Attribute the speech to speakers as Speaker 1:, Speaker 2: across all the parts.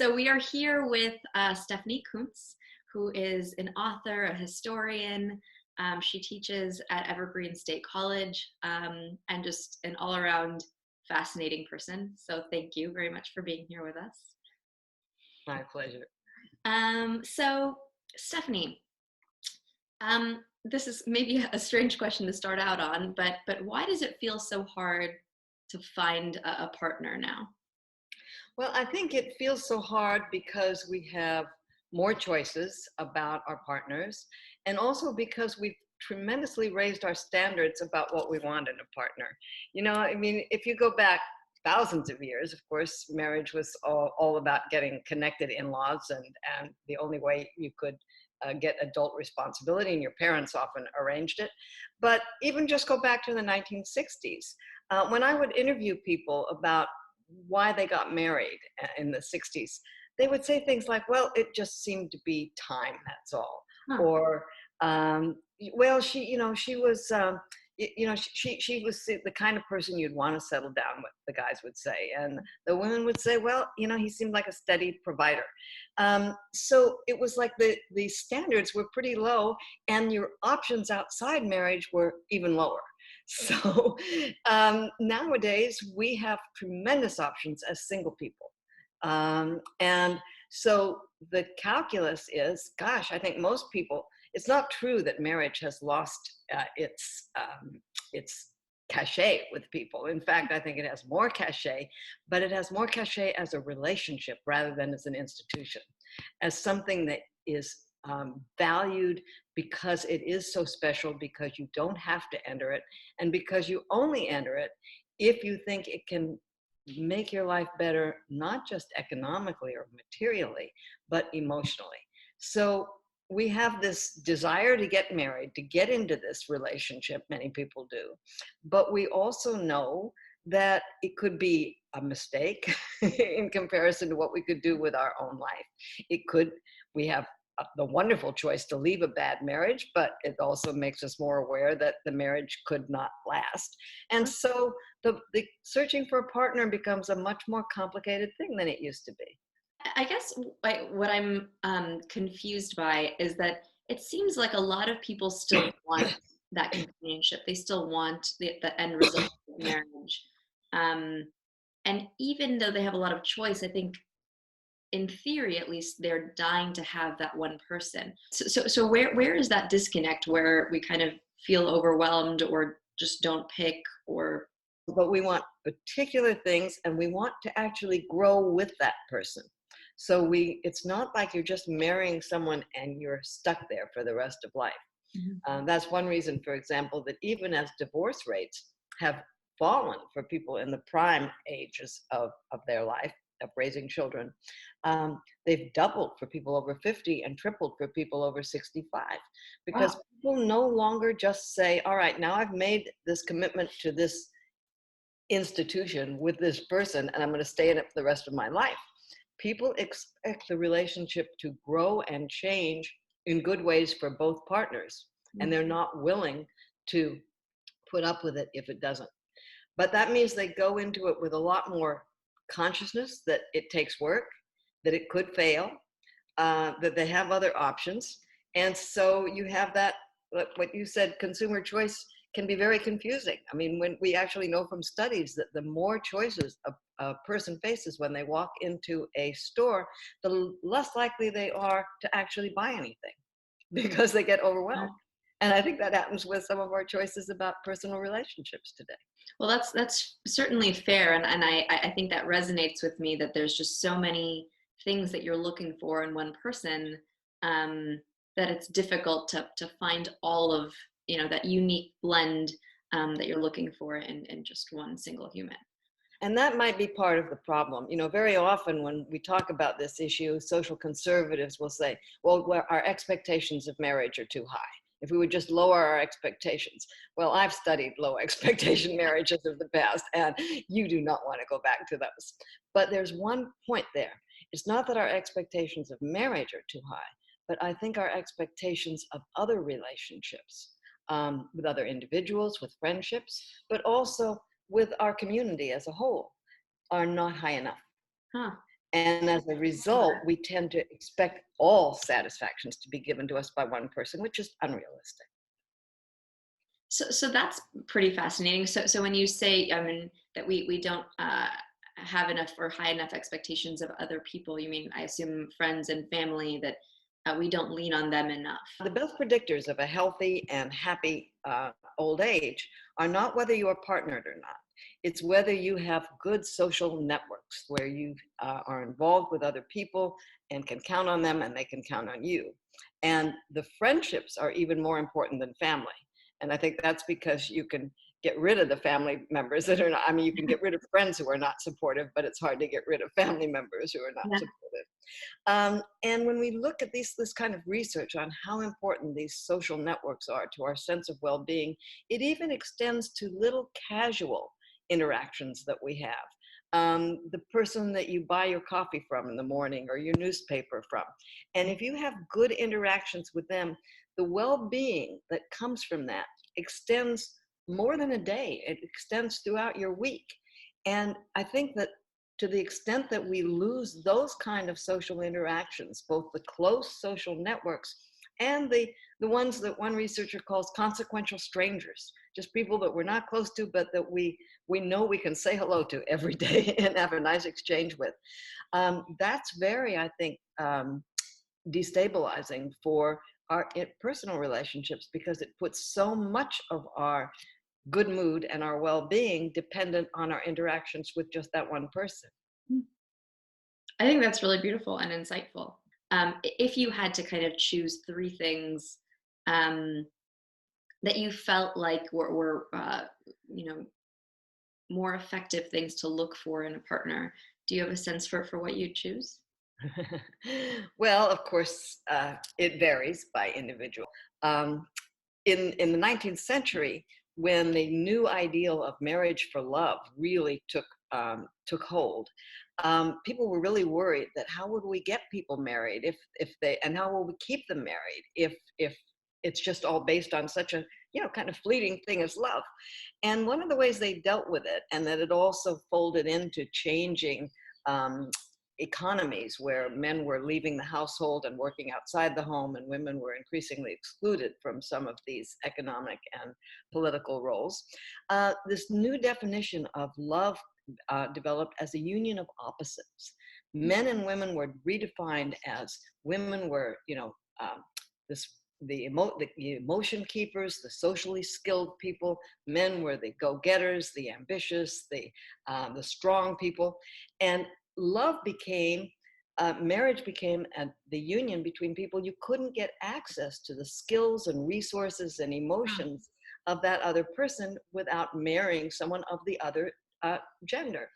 Speaker 1: So we are here with Stephanie Coontz, who is an author, a historian. She teaches at Evergreen State College, and just an all-around fascinating person. So thank you very much for being here with us.
Speaker 2: My pleasure.
Speaker 1: So Stephanie, this is maybe a strange question to start out on, but why does it feel so hard to find a partner now?
Speaker 2: Well, I think it feels so hard because we have more choices about our partners, and also because we've tremendously raised our standards about what we want in a partner. You know, I mean, if you go back thousands of years, of course, marriage was all about getting connected in-laws, and the only way you could get adult responsibility, and your parents often arranged it. But even just go back to the 1960s, when I would interview people about why they got married in the 60s, they would say things like, well, it just seemed to be time, that's all.
Speaker 1: Huh.
Speaker 2: Or, well, she was, she was the kind of person you'd want to settle down with, the guys would say. And the women would say, well, he seemed like a steady provider. So it was like the standards were pretty low, and your options outside marriage were even lower. So nowadays we have tremendous options as single people. And so the calculus is, gosh, I think most people, it's not true that marriage has lost its cachet with people. In fact, I think it has more cachet, but it has more cachet as a relationship rather than as an institution, as something that is valued because it is so special, because you don't have to enter it, and because you only enter it if you think it can make your life better, not just economically or materially, but emotionally. So we have this desire to get married, to get into this relationship, many people do, but we also know that it could be a mistake in comparison to what we could do with our own life. We have the wonderful choice to leave a bad marriage, but it also makes us more aware that the marriage could not last. And so the searching for a partner becomes a much more complicated thing than it used to be.
Speaker 1: I guess what I'm confused by is that it seems like a lot of people still want that companionship. They still want the end result of marriage. And even though they have a lot of choice, I think in theory, at least, they're dying to have that one person. So where is that disconnect where we kind of feel overwhelmed or just don't pick? Or
Speaker 2: but we want particular things, and we want to actually grow with that person. So it's not like you're just marrying someone and you're stuck there for the rest of life.
Speaker 1: Mhm.
Speaker 2: That's one reason, for example, that even as divorce rates have fallen for people in the prime ages of their life, of raising children, they've doubled for people over 50 and tripled for people over 65, because
Speaker 1: Wow.
Speaker 2: people no longer just say, all right, now I've made this commitment to this institution with this person and I'm going to stay in it for the rest of my life. People expect the relationship to grow and change in good ways for both partners, and they're not willing to put up with it if it doesn't. But that means they go into it with a lot more consciousness that it takes work, that it could fail, that they have other options. And so you have that, what you said, consumer choice can be very confusing. I mean, when we actually know from studies that the more choices a person faces when they walk into a store, the less likely they are to actually buy anything because they get overwhelmed. And I think that happens with some of our choices about personal relationships today.
Speaker 1: Well, that's certainly fair, and I think that resonates with me, that there's just so many things that you're looking for in one person, that it's difficult to find all of that unique blend that you're looking for in just one single human.
Speaker 2: And that might be part of the problem. You know, very often when we talk about this issue, social conservatives will say, well, our expectations of marriage are too high. If we would just lower our expectations. Well, I've studied low expectation marriages of the past, and you do not want to go back to those. But there's one point there. It's not that our expectations of marriage are too high, but I think our expectations of other relationships, with other individuals, with friendships, but also with our community as a whole, are not high enough.
Speaker 1: Huh.
Speaker 2: And as a result, we tend to expect all satisfactions to be given to us by one person, which is unrealistic.
Speaker 1: So that's pretty fascinating. So when you say, I mean, that we don't have enough or high enough expectations of other people, you mean, I assume, friends and family, that we don't lean on them enough.
Speaker 2: The best predictors of a healthy and happy old age are not whether you are partnered or not. It's whether you have good social networks where you are involved with other people and can count on them and they can count on you. And the friendships are even more important than family. And I think that's because you can get rid of the family members that are not, I mean, you can get rid of friends who are not supportive, but it's hard to get rid of family members who are not
Speaker 1: Yeah.
Speaker 2: supportive. And when we look at this kind of research on how important these social networks are to our sense of well-being, it even extends to little casual interactions that we have. The person that you buy your coffee from in the morning or your newspaper from. And if you have good interactions with them, the well-being that comes from that extends more than a day. It extends throughout your week. And I think that to the extent that we lose those kind of social interactions, both the close social networks and the ones that one researcher calls consequential strangers, just people that we're not close to, but that we know we can say hello to every day and have a nice exchange with. That's very, I think, destabilizing for our personal relationships because it puts so much of our good mood and our well-being dependent on our interactions with just that one person.
Speaker 1: I think that's really beautiful and insightful. If you had to kind of choose three things um, that you felt like were you know, more effective things to look for in a partner, do you have a sense for what you'd choose?
Speaker 2: Well, of course, it varies by individual. Um, in the 19th century, when the new ideal of marriage for love really took hold, people were really worried that how would we get people married if they, and how will we keep them married if it's just all based on such a, you know, kind of fleeting thing as love. And one of the ways they dealt with it, and that it also folded into changing um, economies where men were leaving the household and working outside the home, and women were increasingly excluded from some of these economic and political roles. This new definition of love developed as a union of opposites. Men and women were redefined as women were, you know, this the emotion keepers, the socially skilled people. Men were the go-getters, the ambitious, the strong people, and love became marriage became the union between people. You couldn't get access to the skills and resources and emotions of that other person without marrying someone of the other gender.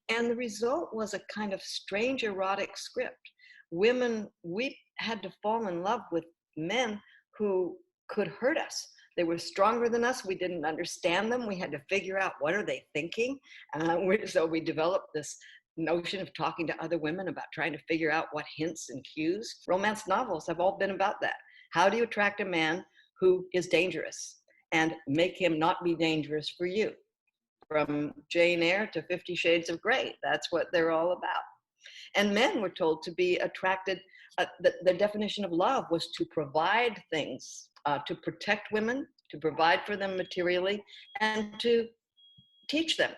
Speaker 2: And the result was a kind of strange erotic script. Women, we had to fall in love with men who could hurt us. They were stronger than us. We didn't understand them. We had to figure out, what are they thinking? So we developed this notion of talking to other women about trying to figure out what hints and cues. Romance novels have all been about that. How do you attract a man who is dangerous and make him not be dangerous for you? From Jane Eyre to 50 Shades of Grey, that's what they're all about. And men were told to be attracted, the definition of love was to provide things, to protect women, to provide for them materially, and to teach them.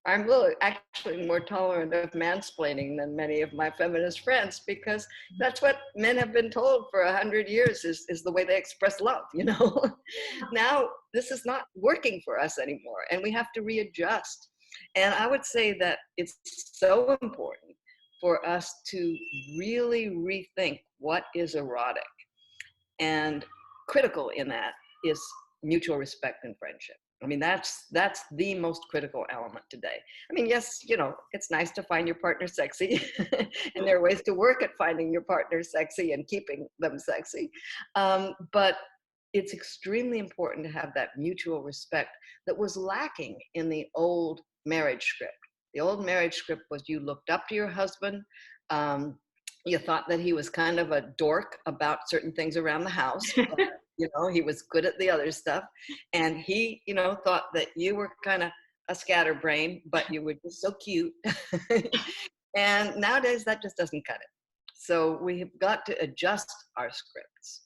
Speaker 2: I'm really actually more tolerant of mansplaining than many of my feminist friends, because that's what men have been told for 100 years is the way they express love, you know? Now, this is not working for us anymore, and we have to readjust. And I would say that it's so important for us to really rethink what is erotic. And critical in that is mutual respect and friendship. I mean, that's the most critical element today. I mean, yes, you know, it's nice to find your partner sexy, and there are ways to work at finding your partner sexy and keeping them sexy. But it's extremely important to have that mutual respect that was lacking in the old marriage script. The old marriage script was you looked up to your husband. You thought that he was kind of a dork about certain things around the house. But, you know, he was good at the other stuff. And he, you know, thought that you were kind of a scatterbrain, but you were just so cute. And nowadays that just doesn't cut it. So we've got to adjust our scripts.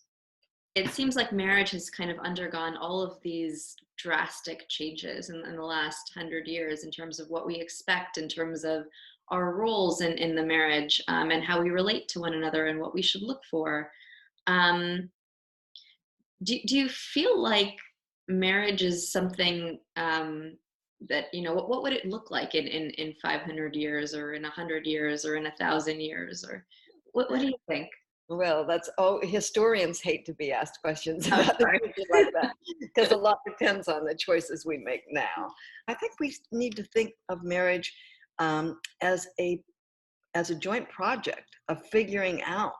Speaker 1: It seems like marriage has kind of undergone all of these drastic changes in the last 100 years in terms of what we expect, in terms of our roles in the marriage, and how we relate to one another and what we should look for. Um, do you feel like marriage is something that, what would it look like in 500 years or in 100 years or in 1,000 years, or what do you think?
Speaker 2: Well, historians hate to be asked questions
Speaker 1: Oh,
Speaker 2: about the
Speaker 1: sorry.
Speaker 2: future like that because a lot depends on the choices we make now. I think we need to think of marriage um, as a as a joint project of figuring out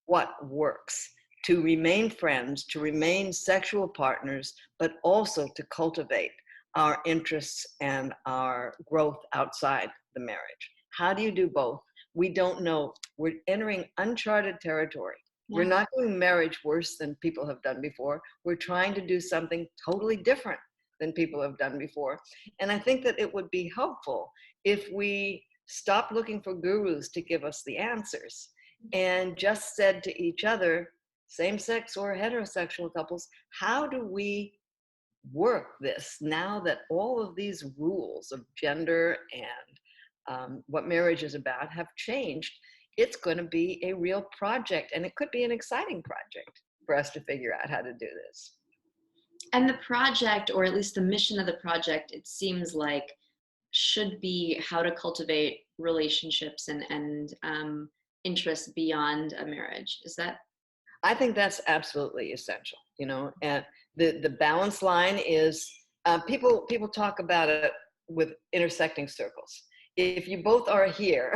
Speaker 2: what works to remain friends, to remain sexual partners, but also to cultivate our interests and our growth outside the marriage. How do you do both? We don't know. We're entering uncharted territory. We're
Speaker 1: Yeah.
Speaker 2: not doing marriage worse than people have done before. We're trying to do something totally different than people have done before. And I think that it would be helpful if we stop looking for gurus to give us the answers and just said to each other, same sex or heterosexual couples, how do we work this now that all of these rules of gender and what marriage is about have changed? It's going to be a real project, and it could be an exciting project for us to figure out how to do this.
Speaker 1: And the project, or at least the mission of the project, it seems like should be how to cultivate relationships and interests beyond a marriage. Is that?
Speaker 2: I think that's absolutely essential, and the balance line is people talk about it with intersecting circles. If you both are here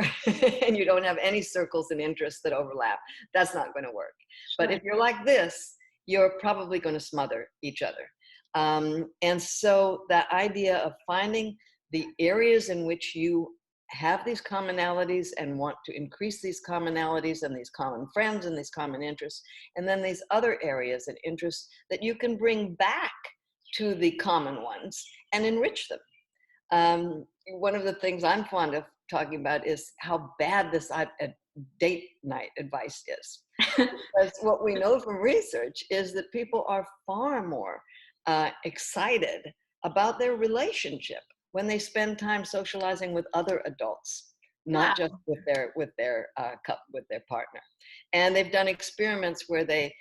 Speaker 2: and you don't have any circles and interests that overlap, that's not going to work. But if you're like this, you're probably going to smother each other. And so that idea of finding the areas in which you have these commonalities and want to increase these commonalities and these common friends and these common interests, and then these other areas and interests that you can bring back to the common ones and enrich them. One of the things I'm fond of talking about is how bad this date night advice is. Because what we know from research is that people are far more excited about their relationship when they spend time socializing with other adults,
Speaker 1: Wow.
Speaker 2: not just with their partner. And they've done experiments where they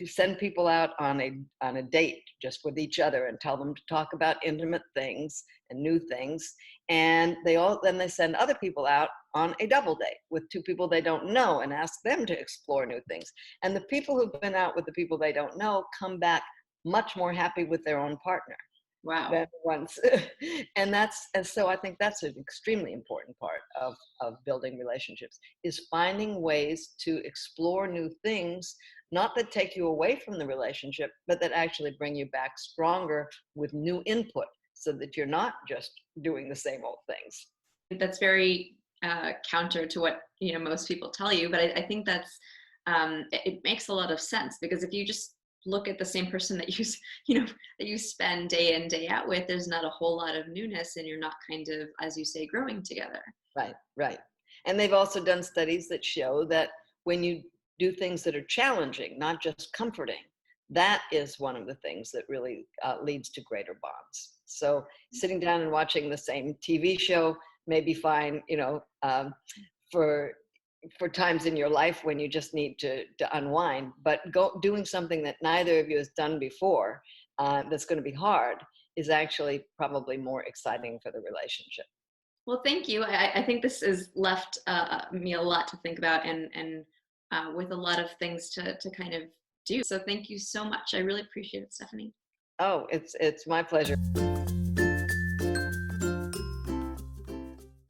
Speaker 2: send people out on a date just with each other and tell them to talk about intimate things and new things, and then they send other people out on a double date with two people they don't know and ask them to explore new things. And the people who've been out with the people they don't know come back much more happy with their own partner.
Speaker 1: Wow.
Speaker 2: Than once. And so I think that's an extremely important part of building relationships, is finding ways to explore new things, not that take you away from the relationship, but that actually bring you back stronger with new input so that you're not just doing the same old things.
Speaker 1: That's very counter to what most people tell you, but I think it makes a lot of sense, because if you just look at the same person that that you spend day in day out with, there's not a whole lot of newness, and you're not kind of, as you say, growing together.
Speaker 2: Right. And they've also done studies that show that when you do things that are challenging, not just comforting, that is one of the things that really leads to greater bonds. So sitting down and watching the same TV show may be fine, for times in your life when you just need to unwind, but doing something that neither of you has done before, that's going to be hard, is actually probably more exciting for the relationship.
Speaker 1: Well, thank you. I think this has left me a lot to think about, and with a lot of things to kind of do. So thank you so much. I really appreciate it, Stephanie.
Speaker 2: Oh, it's my pleasure.